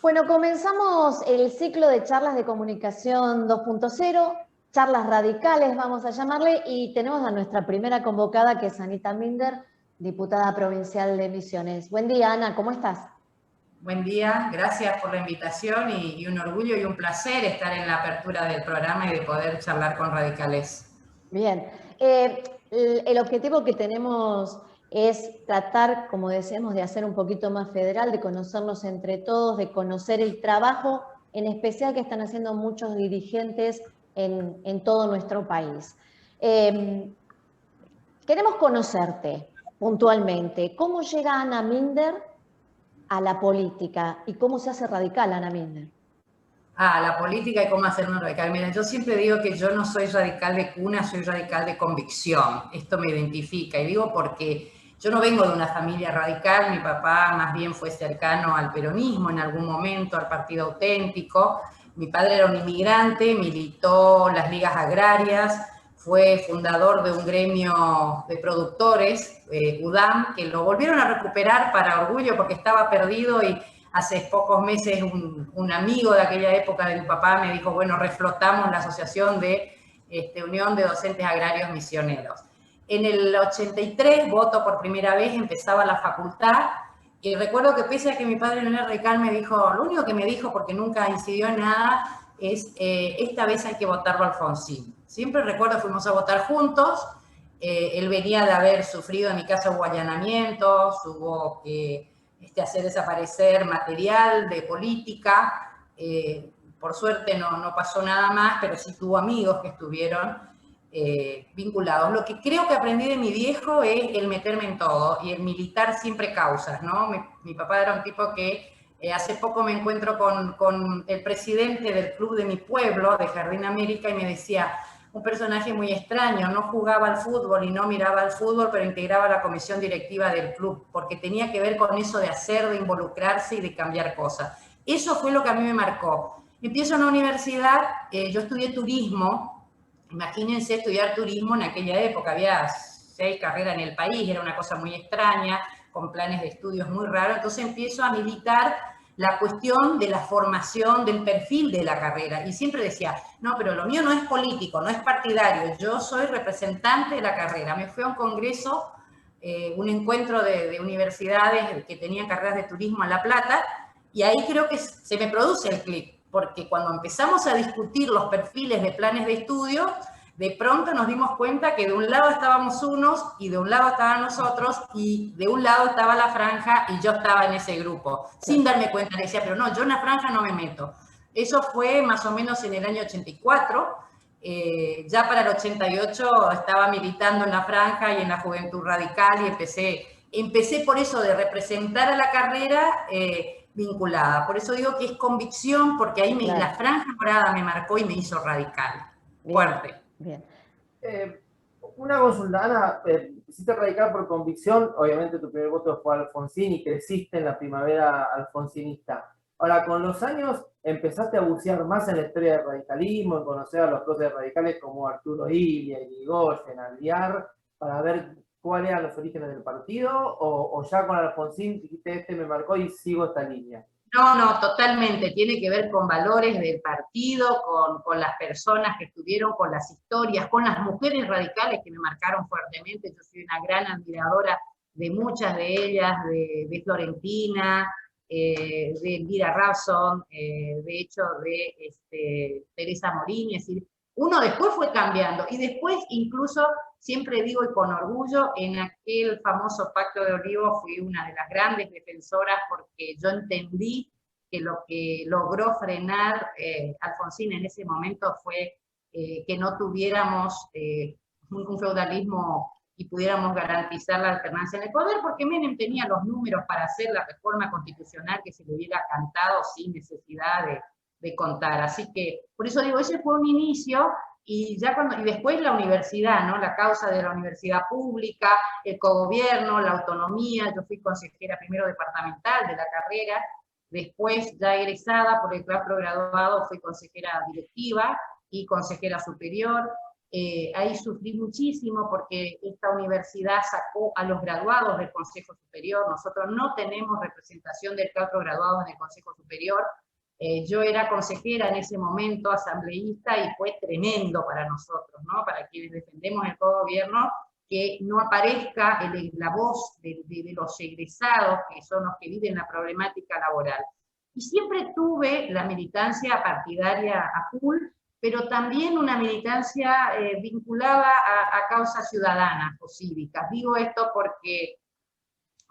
Bueno, comenzamos el ciclo de charlas de comunicación 2.0, charlas radicales vamos a llamarle, y tenemos a nuestra primera convocada, que es Anita Minder, diputada provincial de Misiones. Buen día, Ana, ¿cómo estás? Buen día, gracias por la invitación y un orgullo y un placer estar en la apertura del programa y de poder charlar con radicales. Bien, el objetivo que tenemos es tratar, como decíamos, de hacer un poquito más federal, de conocernos entre todos, de conocer el trabajo, en especial que están haciendo muchos dirigentes en todo nuestro país. Queremos conocerte puntualmente. ¿Cómo llega Ana Minder a la política y cómo se hace radical Ana Minder? La política y cómo hacernos radical. Mira, yo siempre digo que yo no soy radical de cuna, soy radical de convicción. Esto me identifica, y digo porque yo no vengo de una familia radical. Mi papá más bien fue cercano al peronismo en algún momento, al Partido Auténtico. Mi padre era un inmigrante, militó las ligas agrarias, fue fundador de un gremio de productores, UDAM, que lo volvieron a recuperar para orgullo porque estaba perdido, y hace pocos meses un amigo de aquella época de mi papá me dijo, bueno, reflotamos la Asociación de Unión de Docentes Agrarios Misioneros. En el 83 voto por primera vez, empezaba la facultad, y recuerdo que pese a que mi padre no era radical, me dijo, lo único que me dijo, porque nunca incidió en nada, es esta vez hay que votarlo a Alfonsín. Siempre recuerdo, fuimos a votar juntos, él venía de haber sufrido, en mi casa hubo allanamientos, hubo que hacer desaparecer material de política, por suerte no pasó nada más, pero sí tuvo amigos que estuvieron vinculados. Lo que creo que aprendí de mi viejo es el meterme en todo y el militar siempre causas, ¿no? Mi papá era un tipo que hace poco me encuentro con el presidente del club de mi pueblo, de Jardín América, y me decía, un personaje muy extraño, no jugaba al fútbol y no miraba al fútbol, pero integraba la comisión directiva del club, porque tenía que ver con eso de hacer, de involucrarse y de cambiar cosas. Eso fue lo que a mí me marcó. Empiezo en la universidad, yo estudié turismo. Imagínense estudiar turismo en aquella época, había 6 carreras en el país, era una cosa muy extraña, con planes de estudios muy raros. Entonces empiezo a militar la cuestión de la formación, del perfil de la carrera, y siempre decía, no, pero lo mío no es político, no es partidario, yo soy representante de la carrera. Me fui a un congreso, un encuentro de universidades que tenían carreras de turismo en La Plata, y ahí creo que se me produce el clic, porque cuando empezamos a discutir los perfiles de planes de estudio, de pronto nos dimos cuenta que de un lado estábamos unos y de un lado estaban nosotros, y de un lado estaba la franja y yo estaba en ese grupo, sin darme cuenta. Le decía, pero no, yo en la franja no me meto. Eso fue más o menos en el año 84. Ya para el 88 estaba militando en la franja y en la Juventud Radical, y empecé por eso de representar a la carrera vinculada. Por eso digo que es convicción, porque ahí claro, la franja morada me marcó y me hizo radical. Bien, fuerte. Bien. Una consulta, Ana, hiciste radical por convicción, obviamente tu primer voto fue Alfonsín y creciste en la primavera alfonsinista. Ahora, con los años empezaste a bucear más en la historia del radicalismo, en conocer a los próceres radicales como Arturo Illia, Irigoyen, Alvear, para ver cuáles eran los orígenes del partido, o ya con Alfonsín dijiste, me marcó y sigo esta línea. No, totalmente. Tiene que ver con valores del partido, con las personas que estuvieron, con las historias, con las mujeres radicales que me marcaron fuertemente. Yo soy una gran admiradora de muchas de ellas, de Florentina, de Elvira Rawson, de hecho de Teresa Morini. Es decir, uno después fue cambiando, y después incluso, siempre digo y con orgullo, en aquel famoso Pacto de Olivos fui una de las grandes defensoras, porque yo entendí que lo que logró frenar Alfonsín en ese momento fue que no tuviéramos un feudalismo y pudiéramos garantizar la alternancia en el poder, porque Menem tenía los números para hacer la reforma constitucional que se le hubiera cantado sin necesidad de contar. Así que, por eso digo, ese fue un inicio, y después la universidad, ¿no? La causa de la universidad pública, el cogobierno, la autonomía. Yo fui consejera primero departamental de la carrera, después ya egresada por el claustro graduado fui consejera directiva y consejera superior. Ahí sufrí muchísimo porque esta universidad sacó a los graduados del Consejo Superior. Nosotros no tenemos representación del claustro graduados en el Consejo Superior. Yo era consejera en ese momento, asambleísta, y fue tremendo para nosotros, ¿no? Para quienes defendemos el gobierno, que no aparezca la voz de los egresados, que son los que viven la problemática laboral. Y siempre tuve la militancia partidaria a full, pero también una militancia vinculada a causas ciudadanas o cívicas. Digo esto porque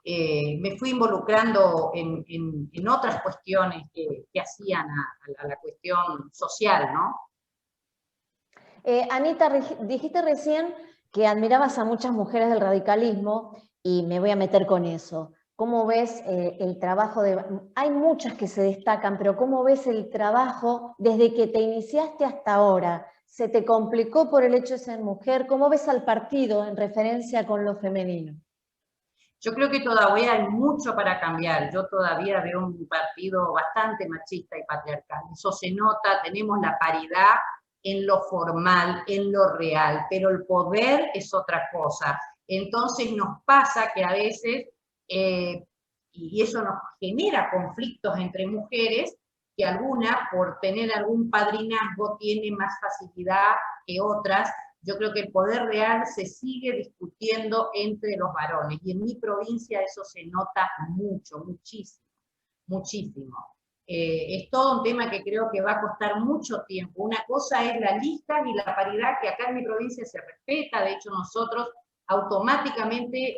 me fui involucrando en otras cuestiones que hacían a la cuestión social, ¿no? Anita, dijiste recién que admirabas a muchas mujeres del radicalismo, y me voy a meter con eso. ¿Cómo ves el trabajo hay muchas que se destacan, pero cómo ves el trabajo desde que te iniciaste hasta ahora? ¿Se te complicó por el hecho de ser mujer? ¿Cómo ves al partido en referencia con lo femenino? Yo creo que todavía hay mucho para cambiar. Yo todavía veo un partido bastante machista y patriarcal. Eso se nota, tenemos la paridad en lo formal, en lo real, pero el poder es otra cosa. Entonces nos pasa que a veces, y eso nos genera conflictos entre mujeres, que alguna, por tener algún padrinazgo, tiene más facilidad que otras. Yo creo que el poder real se sigue discutiendo entre los varones, y en mi provincia eso se nota mucho, muchísimo, muchísimo. Es todo un tema que creo que va a costar mucho tiempo. Una cosa es la lista y la paridad, que acá en mi provincia se respeta. De hecho, nosotros automáticamente,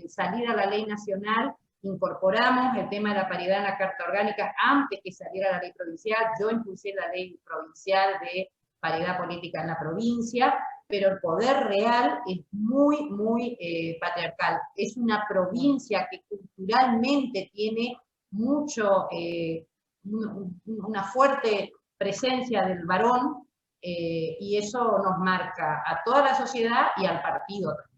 salir a la ley nacional, incorporamos el tema de la paridad en la Carta Orgánica antes que saliera la ley provincial. Yo impulsé la ley provincial de paridad política en la provincia, pero el poder real es muy, muy patriarcal. Es una provincia que culturalmente tiene mucho, una fuerte presencia del varón, y eso nos marca a toda la sociedad y al partido también.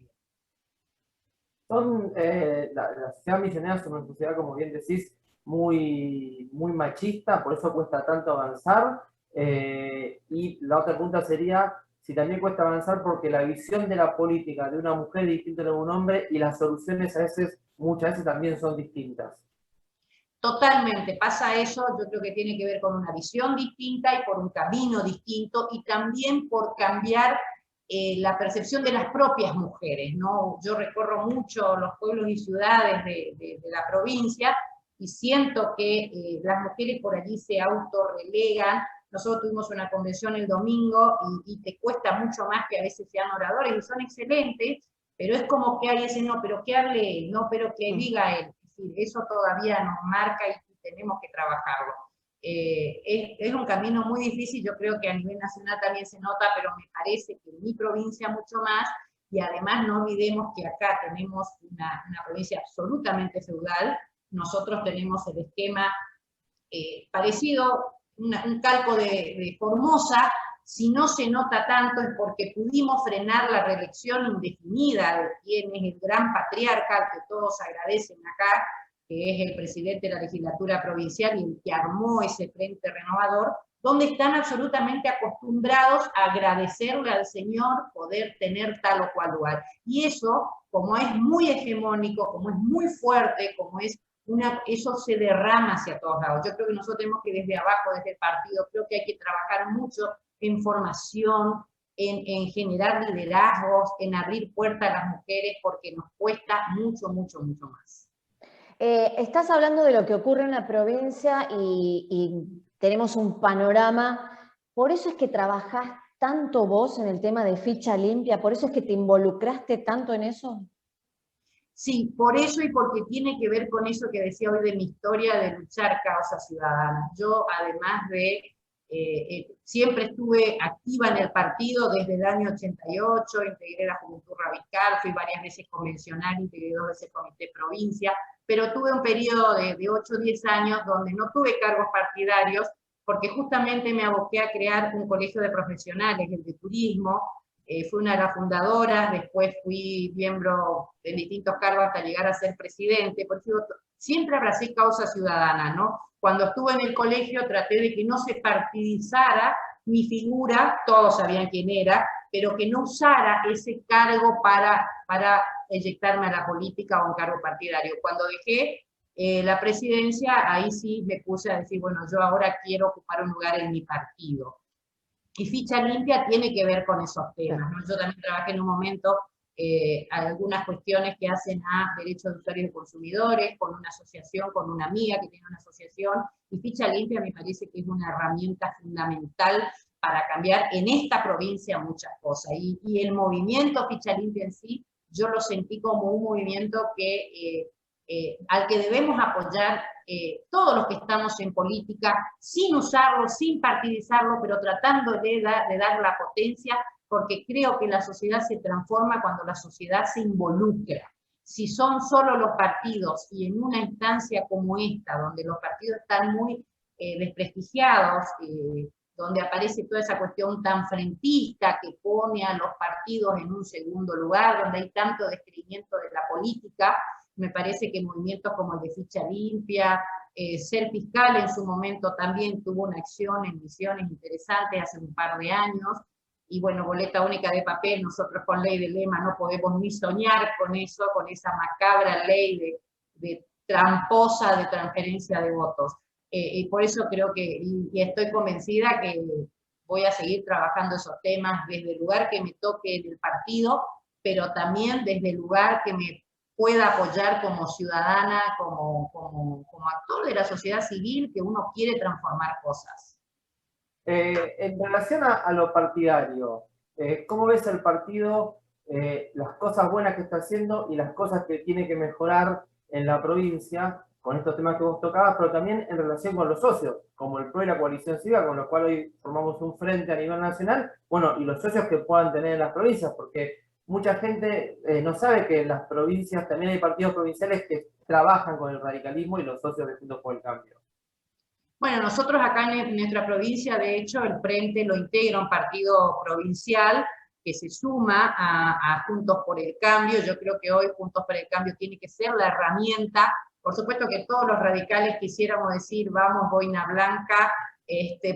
La sociedad misionera es una sociedad, como bien decís, muy machista, por eso cuesta tanto avanzar. Y la otra pregunta sería si también cuesta avanzar porque la visión de la política de una mujer es distinta a la de un hombre, y las soluciones muchas veces también son distintas. Totalmente, pasa eso. Yo creo que tiene que ver con una visión distinta y por un camino distinto, y también por cambiar la percepción de las propias mujeres, ¿no? Yo recorro mucho los pueblos y ciudades de la provincia, y siento que las mujeres por allí se autorrelegan. Nosotros tuvimos una convención el domingo, y te cuesta mucho más que a veces sean oradores, y son excelentes, pero es como que hay ese, no, pero que hable él, no, pero que diga él. Es decir, eso todavía nos marca y tenemos que trabajarlo. Es un camino muy difícil. Yo creo que a nivel nacional también se nota, pero me parece que en mi provincia mucho más, y además no olvidemos que acá tenemos una provincia absolutamente feudal. Nosotros tenemos el esquema parecido, un calco de Formosa. Si no se nota tanto es porque pudimos frenar la reelección indefinida de quien es el gran patriarca, al que todos agradecen acá, que es el presidente de la legislatura provincial y el que armó ese frente renovador, donde están absolutamente acostumbrados a agradecerle al Señor poder tener tal o cual lugar. Y eso, como es muy hegemónico, como es muy fuerte, eso se derrama hacia todos lados. Yo creo que nosotros tenemos que desde abajo, desde el partido, creo que hay que trabajar mucho en formación, en generar liderazgos, en abrir puertas a las mujeres, porque nos cuesta mucho, mucho, mucho más. Estás hablando de lo que ocurre en la provincia y tenemos un panorama. ¿Por eso es que trabajás tanto vos en el tema de ficha limpia? ¿Por eso es que te involucraste tanto en eso? Sí, por eso, y porque tiene que ver con eso que decía hoy de mi historia de luchar causas ciudadanas. Yo, además de siempre estuve activa en el partido desde el año 88, integré la Juventud Radical, fui varias veces convencional, integré 2 veces comité provincia, pero tuve un periodo de 8 o 10 años donde no tuve cargos partidarios, porque justamente me aboqué a crear un colegio de profesionales, el de turismo. Fui una de las fundadoras, después fui miembro de distintos cargos hasta llegar a ser presidente. Por eso siempre abracé causa ciudadana, ¿no? Cuando estuve en el colegio traté de que no se partidizara mi figura, todos sabían quién era, pero que no usara ese cargo para eyectarme a la política o un cargo partidario. Cuando dejé la presidencia, ahí sí me puse a decir, bueno, yo ahora quiero ocupar un lugar en mi partido. Y Ficha Limpia tiene que ver con esos temas, ¿no? Yo también trabajé en un momento algunas cuestiones que hacen a derechos de usuarios y consumidores, con una asociación, con una amiga que tiene una asociación, y Ficha Limpia me parece que es una herramienta fundamental para cambiar en esta provincia muchas cosas. Y el movimiento Ficha Limpia en sí, yo lo sentí como un movimiento que, al que debemos apoyar todos los que estamos en política, sin usarlo, sin partidizarlo, pero tratando de dar la potencia, porque creo que la sociedad se transforma cuando la sociedad se involucra. Si son solo los partidos, y en una instancia como esta, donde los partidos están muy desprestigiados, donde aparece toda esa cuestión tan frentista que pone a los partidos en un segundo lugar, donde hay tanto descreimiento de la política, me parece que movimientos como el de Ficha Limpia, Ser Fiscal en su momento también tuvo una acción en Misiones interesante hace un par de años, y bueno, boleta única de papel, nosotros con ley de lema no podemos ni soñar con eso, con esa macabra ley de tramposa de transferencia de votos. Y por eso creo que, y estoy convencida que voy a seguir trabajando esos temas desde el lugar que me toque en el partido, pero también desde el lugar que me pueda apoyar como ciudadana, como actor de la sociedad civil, que uno quiere transformar cosas. En relación a lo partidario, ¿cómo ves el partido, las cosas buenas que está haciendo y las cosas que tiene que mejorar en la provincia, con estos temas que vos tocabas, pero también en relación con los socios, como el PRO y la coalición cívica, con lo cual hoy formamos un frente a nivel nacional, bueno, y los socios que puedan tener en las provincias, porque mucha gente no sabe que en las provincias también hay partidos provinciales que trabajan con el radicalismo y los socios de Juntos por el Cambio. Bueno, nosotros acá en nuestra provincia, de hecho, el Frente lo integra un partido provincial que se suma a Juntos por el Cambio. Yo creo que hoy Juntos por el Cambio tiene que ser la herramienta. Por supuesto que todos los radicales quisiéramos decir, vamos, boina blanca,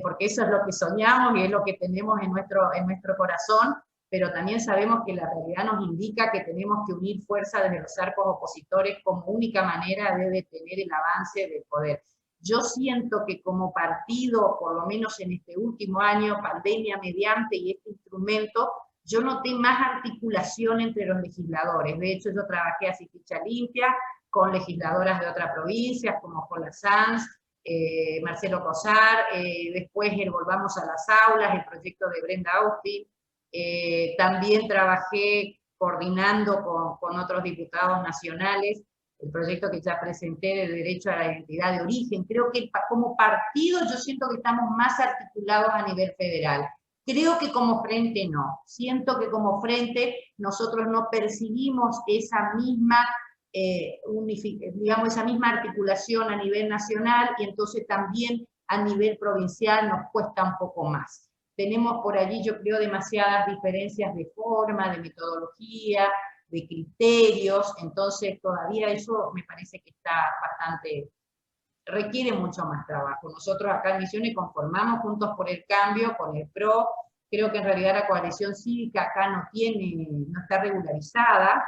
porque eso es lo que soñamos y es lo que tenemos en nuestro corazón, pero también sabemos que la realidad nos indica que tenemos que unir fuerzas desde los arcos opositores como única manera de detener el avance del poder. Yo siento que como partido, por lo menos en este último año, pandemia mediante y este instrumento, yo noté más articulación entre los legisladores. De hecho, yo trabajé así Ficha Limpia con legisladoras de otras provincias, como Jola Sanz, Marcelo Cosar, después el Volvamos a las Aulas, el proyecto de Brenda Austin. También trabajé coordinando con otros diputados nacionales el proyecto que ya presenté de derecho a la identidad de origen. Creo que como partido yo siento que estamos más articulados a nivel federal. Creo que como frente no. Siento que como frente nosotros no percibimos esa misma, digamos, esa misma articulación a nivel nacional, y entonces también a nivel provincial nos cuesta un poco más. Tenemos por allí, yo creo, demasiadas diferencias de forma, de metodología, de criterios, entonces todavía eso me parece que está bastante, requiere mucho más trabajo. Nosotros acá en Misiones conformamos Juntos por el Cambio con el PRO, creo que en realidad la coalición cívica acá no está regularizada,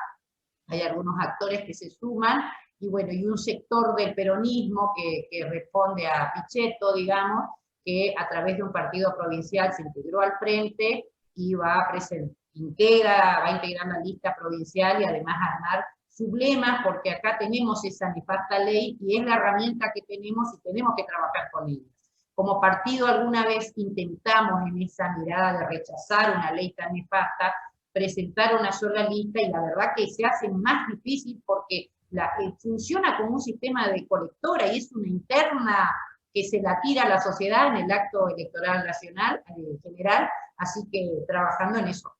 hay algunos actores que se suman, y bueno, y un sector del peronismo que responde a Pichetto, digamos, que a través de un partido provincial se integró al frente y va a integrar la lista provincial y además armar sublemas, porque acá tenemos esa nefasta ley y es la herramienta que tenemos y tenemos que trabajar con ella. Como partido alguna vez intentamos en esa mirada de rechazar una ley tan nefasta, presentar una sola lista, y la verdad que se hace más difícil porque funciona como un sistema de colectora y es una interna que se la tira a la sociedad en el acto electoral nacional, general, así que trabajando en eso.